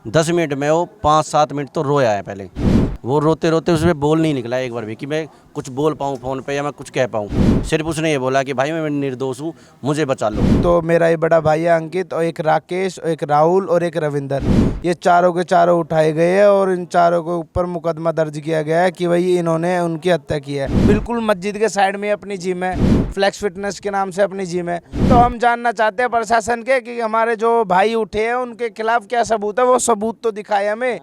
10 minute में वो 5-7 minute तो रोया है पहले। वो रोते रोते उसमें बोल नहीं निकला एक बार भी कि मैं कुछ बोल पाऊँ फ़ोन पे या मैं कुछ कह पाऊँ। सिर्फ उसने ये बोला कि भाई मैं निर्दोष हूँ, मुझे बचा लो। तो मेरा ये बड़ा भाई है अंकित, और एक राकेश, और एक राहुल और एक रविंदर, ये चारों के चारों उठाए गए हैं और इन चारों के ऊपर मुकदमा दर्ज किया गया है कि भाई इन्होंने उनकी हत्या की है। बिल्कुल मस्जिद के साइड में अपनी जिम है, फ्लेक्स फिटनेस के नाम से अपनी जिम है। तो हम जानना चाहते हैं प्रशासन के कि हमारे जो भाई उठे हैं उनके खिलाफ क्या सबूत है, वो सबूत तो दिखाए हमें।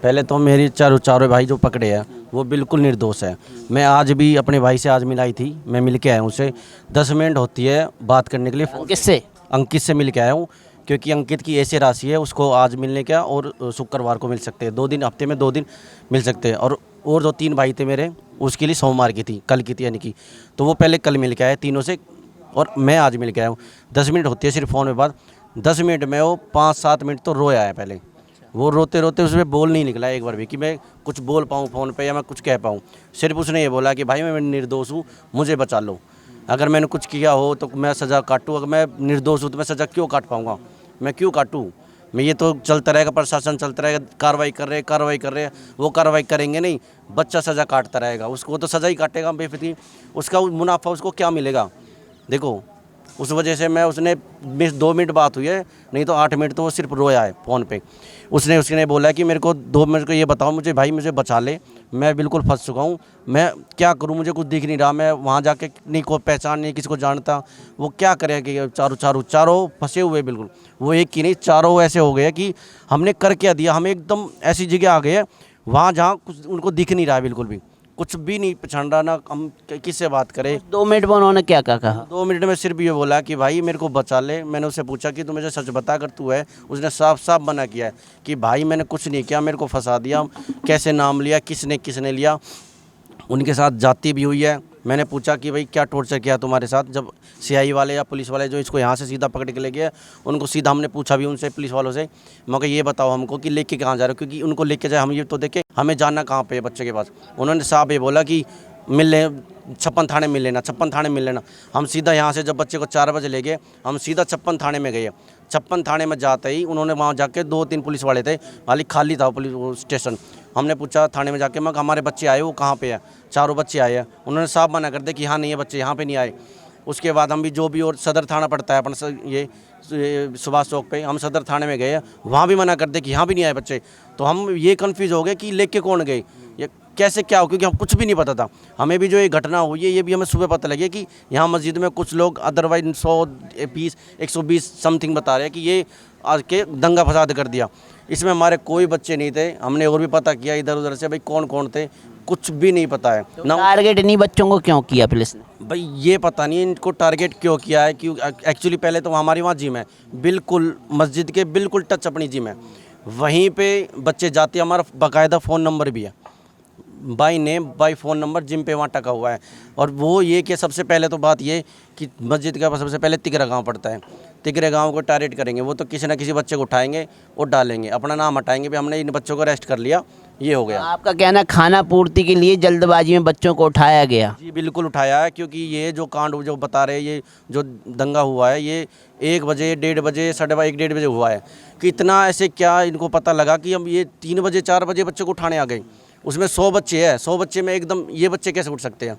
पहले तो मेरी चारों भाई जो पकड़े हैं वो बिल्कुल निर्दोष है। मैं आज भी अपने भाई से आज मिलाई थी, मैं मिल के आया हूँ उससे। 10 मिनट होती है बात करने के लिए। किससे? अंकित से मिल के आया हूँ, क्योंकि अंकित की ऐसी राशि है, उसको आज मिलने का और शुक्रवार को मिल सकते हैं। 2 दिन, हफ्ते में 2 दिन मिल सकते हैं। और जो 3 भाई थे मेरे, उसके लिए सोमवार की थी, कल की थी यानी कि। तो वो पहले कल मिल के आए तीनों से, और मैं आज मिल के आया हूँ। 10 मिनट होती है सिर्फ फ़ोन में बात। 10 मिनट में वो 5-7 मिनट तो रोया है पहले। वो रोते रोते उसमें बोल नहीं निकला एक बार भी कि मैं कुछ बोल पाऊँ फ़ोन पे या मैं कुछ कह पाऊँ। सिर्फ उसने ये बोला कि भाई मैं निर्दोष हूँ, मुझे बचा लो। अगर मैंने कुछ किया हो तो मैं सज़ा काटूँ, अगर मैं निर्दोष हूँ तो मैं सज़ा क्यों काट पाऊँगा, मैं क्यों काटूँ। मैं ये तो चलता रहेगा, प्रशासन चलता रहेगा, कार्रवाई कर रहे हैं। वो कार्रवाई करेंगे नहीं, बच्चा सज़ा काटता रहेगा, उसको तो सज़ा ही काटेगा बेफिक्री। उसका मुनाफा उसको क्या मिलेगा। देखो उस वजह से मैं उसने 2 मिनट बात हुई है, नहीं तो 8 मिनट तो वो सिर्फ रोया है फ़ोन पे। उसने बोला कि मेरे को ये बताओ, मुझे भाई मुझे बचा ले, मैं बिल्कुल फंस चुका हूँ, मैं क्या करूँ, मुझे कुछ दिख नहीं रहा, मैं वहाँ जाके नहीं कोई पहचान नहीं, किसी को जानता। वो क्या करें कि चारों फंसे हुए बिल्कुल। वो एक ही नहीं, चारों ऐसे हो गए कि हमने कर क्या दिया। हम एकदम ऐसी जगह आ गए हैं वहाँ जहाँ कुछ उनको दिख नहीं रहा है, बिल्कुल भी कुछ भी नहीं पहचान रहा ना। हम किससे बात करें। 2 मिनट में उन्होंने क्या कहा? 2 मिनट में सिर्फ ये बोला कि भाई मेरे को बचा ले। मैंने उससे पूछा कि तू मुझे सच बता, अगर तू है। उसने साफ साफ मना किया है कि भाई मैंने कुछ नहीं किया, मेरे को फंसा दिया, कैसे नाम लिया, किसने लिया। उनके साथ जाती भी हुई है। मैंने पूछा कि भाई क्या टॉर्चर किया तुम्हारे साथ, जब सीआई वाले या पुलिस वाले जो इसको यहाँ से सीधा पकड़ के ले गए, उनको सीधा हमने पूछा भी उनसे, पुलिस वालों से, मगर ये बताओ हमको कि लेके कहाँ जा रहे हो, क्योंकि उनको लेके जाए हम ये तो देखें, हमें जानना कहाँ पे है बच्चे के पास। उन्होंने साहब ये बोला कि मिल ले 56 थाने मिल लेना, 56 थाने मिल लेना। हम सीधा यहाँ से जब बच्चे को 4 बजे ले गए, हम सीधा 56 थाने में गए। 56 थाने में जाते ही उन्होंने वहाँ जाके 2-3 पुलिस वाले थे, खाली था पुलिस स्टेशन। हमने पूछा थाने में जाके, मैं हमारे बच्चे आए, वो कहाँ पे है, चारों बच्चे आए हैं। उन्होंने साफ मना कर दिया कि हाँ नहीं है बच्चे, यहाँ पे नहीं आए। उसके बाद हम भी जो भी और सदर थाना पड़ता है अपन ये सुभाष चौक पे, हम सदर थाने में गए, वहाँ भी मना कर दे कि यहाँ भी नहीं आए बच्चे। तो हम ये कन्फ्यूज़ हो गए कि लेके कौन गए, ये कैसे क्या हो, क्योंकि हम कुछ भी नहीं पता था। हमें भी जो ये घटना हुई है ये भी हमें सुबह पता लगी कि यहाँ मस्जिद में कुछ लोग अदरवाइज 120 समथिंग बता रहे हैं कि ये आज के दंगा फसाद कर दिया। इसमें हमारे कोई बच्चे नहीं थे। हमने और भी पता किया इधर उधर से, भाई कौन कौन थे, कुछ भी नहीं पता है तो ना। टारगेट इन्हीं बच्चों को क्यों किया पुलिस ने? भाई ये पता नहीं इनको टारगेट क्यों किया है। क्यों एक्चुअली पहले तो हमारी वहाँ जिम है, बिल्कुल मस्जिद के बिल्कुल टच अपनी जिम है, वहीं पे बच्चे जाते हैं। हमारा बाकायदा फ़ोन नंबर भी है, by name by phone number gym पे वहाँ टका हुआ है। और वो ये कि सबसे पहले तो बात ये कि मस्जिद का सबसे पहले तिगरा गांव पड़ता है, तिगरे गांव को टारगेट करेंगे। वो तो किसी ना किसी बच्चे को उठाएंगे और डालेंगे, अपना नाम हटाएंगे भी हमने इन बच्चों को अरेस्ट कर लिया, ये हो गया। आपका कहना खाना पूर्ति के लिए जल्दबाजी में बच्चों को उठाया गया? जी बिल्कुल उठाया है, क्योंकि ये जो कांड जो बता रहे हैं, ये जो दंगा हुआ है ये 1 बजे, 1:30 बजे, 1:30 बजे हुआ है। कि इतना ऐसे क्या इनको पता लगा कि हम ये 3 बजे 4 बजे बच्चे को उठाने आ गए। उसमें 100 बच्चे हैं, 100 बच्चे में एकदम ये बच्चे कैसे उठ सकते हैं।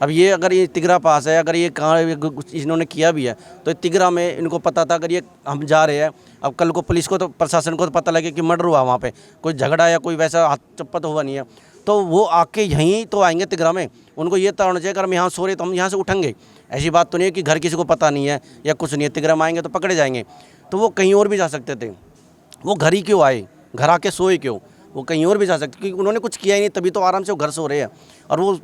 अब ये अगर ये तिगरा पास है, अगर ये कहाँ इन्होंने किया भी है तो तिगरा में इनको पता था। अगर ये हम जा रहे हैं, अब कल को पुलिस को तो प्रशासन को तो पता लगे कि मर्डर हुआ वहाँ पे, कोई झगड़ा या कोई वैसा हाथ चप्पा तो हुआ नहीं है, तो वो आके यहीं तो आएंगे तिगरा में। उनको ये तो होना चाहिए अगर हम यहाँ सो रहे तो हम यहाँ से उठेंगे। ऐसी बात तो नहीं है कि घर किसी को पता नहीं है या कुछ नहीं है, तिगरा में आएंगे तो पकड़े जाएंगे। तो वो कहीं और भी जा सकते थे, वो घर ही क्यों आए, घर आके सोए क्यों, वो कहीं और भी जा सकते, क्योंकि उन्होंने कुछ किया ही नहीं, तभी तो आराम से वो घर सो रहे हैं। और वो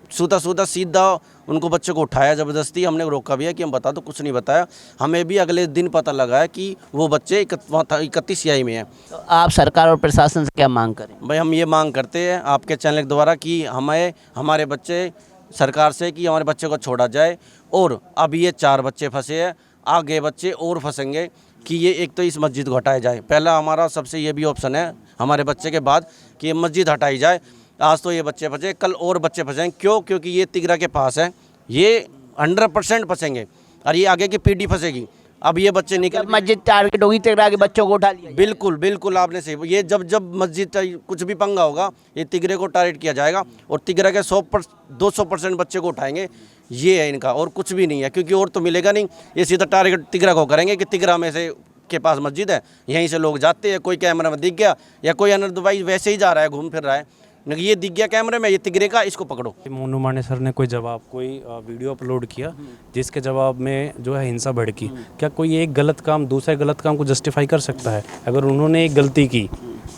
सीधा उनको बच्चे को उठाया ज़बरदस्ती। हमने रोका भी है कि हम बता दो, कुछ नहीं बताया। हमें भी अगले दिन पता लगा है कि वो बच्चे 31 सीआई में हैं। तो आप सरकार और प्रशासन से क्या मांग करें? भाई हम ये मांग करते हैं आपके चैनल के द्वारा कि हमें हमारे बच्चे सरकार से कि हमारे बच्चे को छोड़ा जाए। और अब ये 4 बच्चे फंसे हैं, आगे बच्चे और फंसेंगे कि ये एक तो इस मस्जिद को हटाया जाए। पहला हमारा सबसे ये भी ऑप्शन है हमारे बच्चे के बाद कि ये मस्जिद हटाई जाए। आज तो ये बच्चे फंसे, कल और बच्चे फंसेंगे। क्यों? क्योंकि ये तिगरा के पास है, ये 100% फंसेंगे और ये आगे की पीढ़ी फंसेगी। अब ये बच्चे निकल जब मस्जिद टारगेट होगी तिगरा के बच्चों को उठा लिया बिल्कुल बिल्कुल आपने सही, ये जब जब मस्जिद कुछ भी पंगा होगा ये तिगरे को टारगेट किया जाएगा और तिगरा के 200% बच्चे को उठाएंगे। ये है इनका, और कुछ भी नहीं है, क्योंकि और तो मिलेगा नहीं। ये सीधा टारगेट तिगरा को करेंगे कि तिगरा में से के पास मस्जिद है, यहीं से लोग जाते हैं, कोई कैमरा में दिख गया या कोई अनदरवाइज वैसे ही जा रहा है, घूम फिर रहा है, ये दिख गया कैमरे में, ये तिगरे का, इसको पकड़ो। मोनू माने सर ने कोई वीडियो अपलोड किया जिसके जवाब में जो है हिंसा भड़की। क्या कोई एक गलत काम दूसरे गलत काम को जस्टिफाई कर सकता है? अगर उन्होंने एक गलती की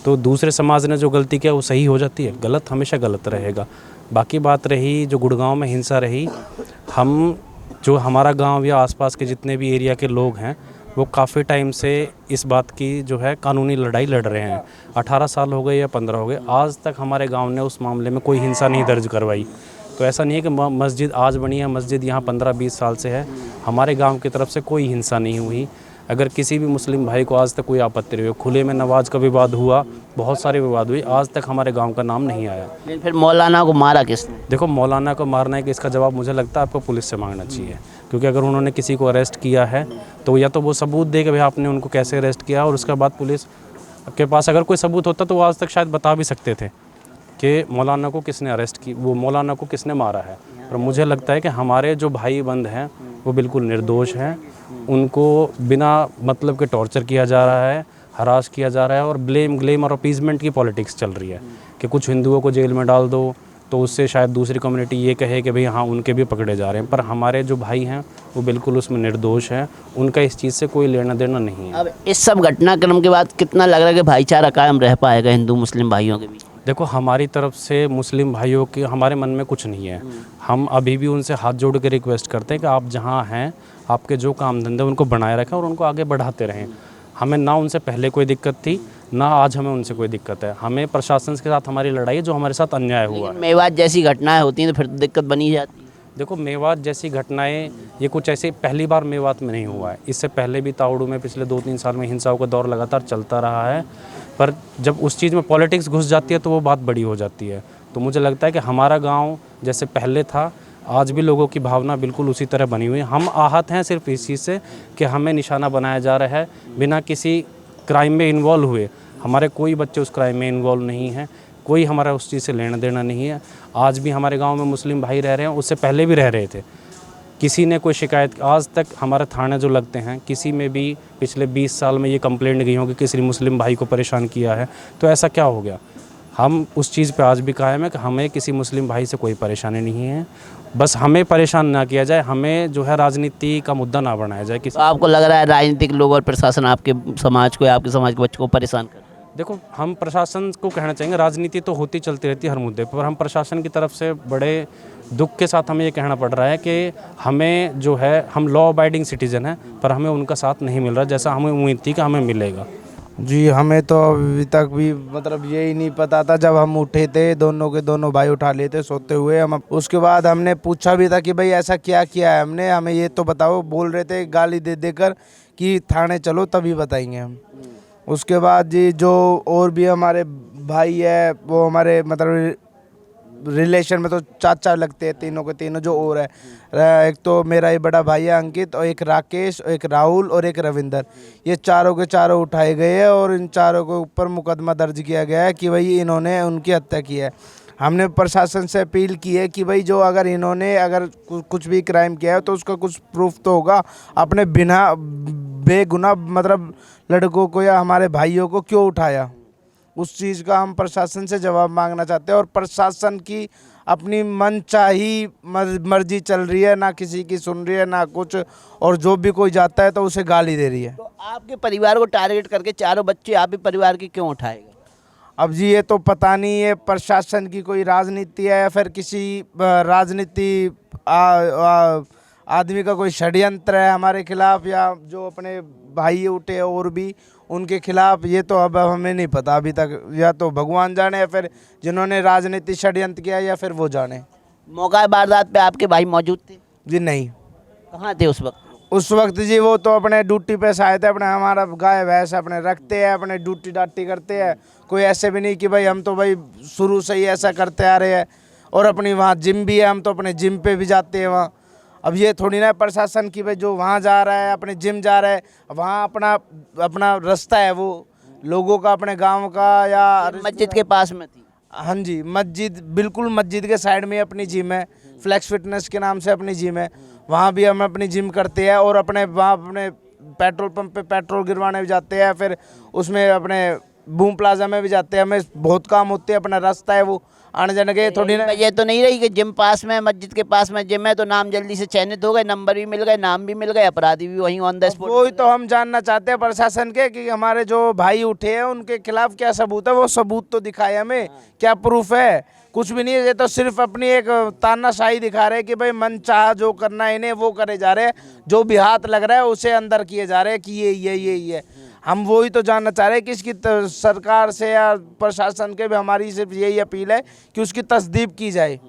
तो दूसरे समाज ने जो गलती किया वो सही हो जाती है? गलत हमेशा गलत रहेगा। बाकी बात रही जो गुड़गांव में हिंसा रही, हम जो हमारा गांव या आसपास के जितने भी एरिया के लोग हैं वो काफ़ी टाइम से इस बात की जो है कानूनी लड़ाई लड़ रहे हैं। 18 साल हो गए या 15 हो गए, आज तक हमारे गांव ने उस मामले में कोई हिंसा नहीं दर्ज करवाई। तो ऐसा नहीं है कि मस्जिद आज बनी है, मस्जिद यहाँ 15-20 साल से है, हमारे गांव की तरफ से कोई हिंसा नहीं हुई। अगर किसी भी मुस्लिम भाई को आज तक कोई आपत्ति रही हो, खुले में नमाज का विवाद हुआ, बहुत सारे विवाद हुए, आज तक हमारे गांव का नाम नहीं आया। लेकिन फिर मौलाना को मारा किसने? देखो, मौलाना को मारना है कि इसका जवाब मुझे लगता है आपको पुलिस से मांगना चाहिए, क्योंकि अगर उन्होंने किसी को अरेस्ट किया है तो या तो वो सबूत दे कि भाई आपने उनको कैसे अरेस्ट किया, और उसके बाद पुलिस के पास अगर कोई सबूत होता तो वो आज तक शायद बता भी सकते थे कि मौलाना को किसने अरेस्ट की, वो मौलाना को किसने मारा है। और मुझे लगता है कि हमारे जो भाई बंद हैं वो बिल्कुल निर्दोष हैं, उनको बिना मतलब के टॉर्चर किया जा रहा है, हरास किया जा रहा है, और ग्लेम और अपीजमेंट की पॉलिटिक्स चल रही है कि कुछ हिंदुओं को जेल में डाल दो तो उससे शायद दूसरी कम्युनिटी ये कहे कि भाई हाँ उनके भी पकड़े जा रहे हैं। पर हमारे जो भाई हैं वो बिल्कुल उसमें निर्दोष हैं, उनका इस चीज़ से कोई लेना देना नहीं है। अब इस सब घटनाक्रम के बाद कितना लग रहा है कि भाईचारा कायम रह पाएगा हिंदू मुस्लिम भाइयों के बीच? देखो, हमारी तरफ से मुस्लिम भाइयों के हमारे मन में कुछ नहीं है। हम अभी भी उनसे हाथ जोड़ के रिक्वेस्ट करते हैं कि आप जहाँ हैं आपके जो काम धंधे उनको बनाए रखें और उनको आगे बढ़ाते रहें। हमें ना उनसे पहले कोई दिक्कत थी, ना आज हमें उनसे कोई दिक्कत है। हमें प्रशासन के साथ हमारी लड़ाई है जो हमारे साथ अन्याय हुआ है। मेवात जैसी घटनाएं होती हैं तो फिर दिक्कत बनी जाती है। देखो, मेवात जैसी घटनाएं ये कुछ ऐसे पहली बार मेवात में नहीं हुआ है, इससे पहले भी तावड़ू में पिछले 2-3 साल में हिंसाओं का दौर लगातार चलता रहा है। पर जब उस चीज़ में पॉलिटिक्स घुस जाती है तो वो बात बड़ी हो जाती है। तो मुझे लगता है कि हमारा गांव जैसे पहले था, आज भी लोगों की भावना बिल्कुल उसी तरह बनी हुई है। हम आहत हैं सिर्फ इस चीज़ से कि हमें निशाना बनाया जा रहा है बिना किसी क्राइम में इन्वॉल्व हुए। हमारे कोई बच्चे उस क्राइम में इन्वॉल्व नहीं हैं, कोई हमारा उस चीज़ से लेना देना नहीं है। आज भी हमारे गांव में मुस्लिम भाई रह रहे हैं, उससे पहले भी रह रहे थे। किसी ने कोई शिकायत, आज तक हमारे थाने जो लगते हैं किसी में भी पिछले 20 साल में ये कंप्लेंट गई हो कि किसी मुस्लिम भाई को परेशान किया है, तो ऐसा क्या हो गया? हम उस चीज़ पे आज भी कायम है कि हमें किसी मुस्लिम भाई से कोई परेशानी नहीं है। बस हमें परेशान ना किया जाए, हमें जो है राजनीति का मुद्दा ना बनाया जाए। तो आपको लग रहा है राजनीतिक लोग और प्रशासन आपके समाज को या आपके समाज के बच्चों को परेशान कर रहे हैं? देखो, हम प्रशासन को कहना चाहेंगे, राजनीति तो होती चलती रहती है हर मुद्दे पर हम प्रशासन की तरफ से बड़े दुख के साथ हमें ये कहना पड़ रहा है कि हमें जो है, हम लॉ अबाइडिंग सिटीज़न हैं पर हमें उनका साथ नहीं मिल रहा जैसा हमें उम्मीद थी कि हमें मिलेगा। जी, हमें तो अभी तक भी मतलब यही नहीं पता था। जब हम उठे थे, दोनों के दोनों भाई उठा लिए थे सोते हुए, हम उसके बाद हमने पूछा भी था कि भाई ऐसा क्या किया है हमने, हमें ये तो बताओ। बोल रहे थे गाली दे देकर कि थाने चलो तभी बताएंगे हम। उसके बाद जी जो और भी हमारे भाई है वो हमारे मतलब रिलेशन में तो चाचा लगते हैं, तीनों के तीनों जो और है। एक तो मेरा ही बड़ा भाई है अंकित, और एक राकेश, और एक राहुल और एक रविंदर। ये चारों के चारों उठाए गए हैं और इन चारों के ऊपर मुकदमा दर्ज किया गया है कि भाई इन्होंने उनकी हत्या की है। हमने प्रशासन से अपील की है कि भाई जो अगर इन्होंने अगर कुछ भी क्राइम किया है तो उसका कुछ प्रूफ तो होगा। अपने बिना बेगुनाह मतलब लड़कों को या हमारे भाइयों को क्यों उठाया, उस चीज़ का हम प्रशासन से जवाब मांगना चाहते हैं। और प्रशासन की अपनी मनचाही मर्जी चल रही है, ना किसी की सुन रही है ना कुछ, और जो भी कोई जाता है तो उसे गाली दे रही है। तो आपके परिवार को टारगेट करके चारों बच्चे आप ही परिवार के क्यों उठाएगा? अब जी ये तो पता नहीं है प्रशासन की कोई राजनीति है या फिर किसी राजनीति आदमी का कोई षड्यंत्र है हमारे खिलाफ, या जो अपने भाई उठे और भी उनके खिलाफ। ये तो अब हमें नहीं पता अभी तक, या तो भगवान जाने या फिर जिन्होंने राजनीति षड्यंत्र किया या फिर वो जाने। मौका वारदात पे आपके भाई मौजूद थे? जी नहीं। कहाँ थे उस वक्त? उस वक्त जी वो तो अपने ड्यूटी पे से आए थे। अपने हमारा गाय भैंस अपने रखते हैं, अपने ड्यूटी डाटी करते हैं। कोई ऐसे भी नहीं कि भाई हम तो भाई शुरू से ही ऐसा करते आ रहे हैं। और अपनी वहाँ जिम भी है, हम तो अपने जिम पे भी जाते हैं वहाँ। अब ये थोड़ी ना प्रशासन की भाई जो वहाँ जा रहा है अपने जिम जा रहा है, वहाँ अपना अपना रास्ता है वो लोगों का अपने गांव का या मस्जिद के पास में थी। हाँ जी, मस्जिद बिल्कुल मस्जिद के साइड में अपनी जिम है, फ्लेक्स फिटनेस के नाम से अपनी जिम है। वहाँ भी हम अपनी जिम करते हैं और अपने वहाँ अपने पेट्रोल पंप पे पेट्रोल गिरवाने भी जाते हैं, फिर उसमें अपने बूम प्लाजा में भी जाते हैं। हमें बहुत काम होते हैं, अपना रास्ता है वो आने जाने के थोड़ी ना। ये तो नहीं रही कि जिम पास में, मस्जिद के पास में जिम है तो नाम जल्दी से चयनित हो गए, नंबर भी मिल गए, नाम भी मिल गए, अपराधी भी वहीं ऑन द स्पॉट। वही तो हम जानना चाहते हैं प्रशासन के कि हमारे जो भाई उठे हैं उनके खिलाफ क्या सबूत है, वो सबूत तो दिखाए हमें, क्या प्रूफ है। कुछ भी नहीं है, ये तो सिर्फ अपनी एक तानाशाही दिखा रहे हैं कि भाई मन चाह जो करना है इन्हें वो करे जा रहे हैं, जो भी हाथ लग रहा है उसे अंदर किए जा रहे हैं कि ये हम वही तो जानना चाह रहे हैं कि इसकी सरकार से या प्रशासन के भी हमारी सिर्फ यही अपील है कि उसकी तस्दीक की जाए।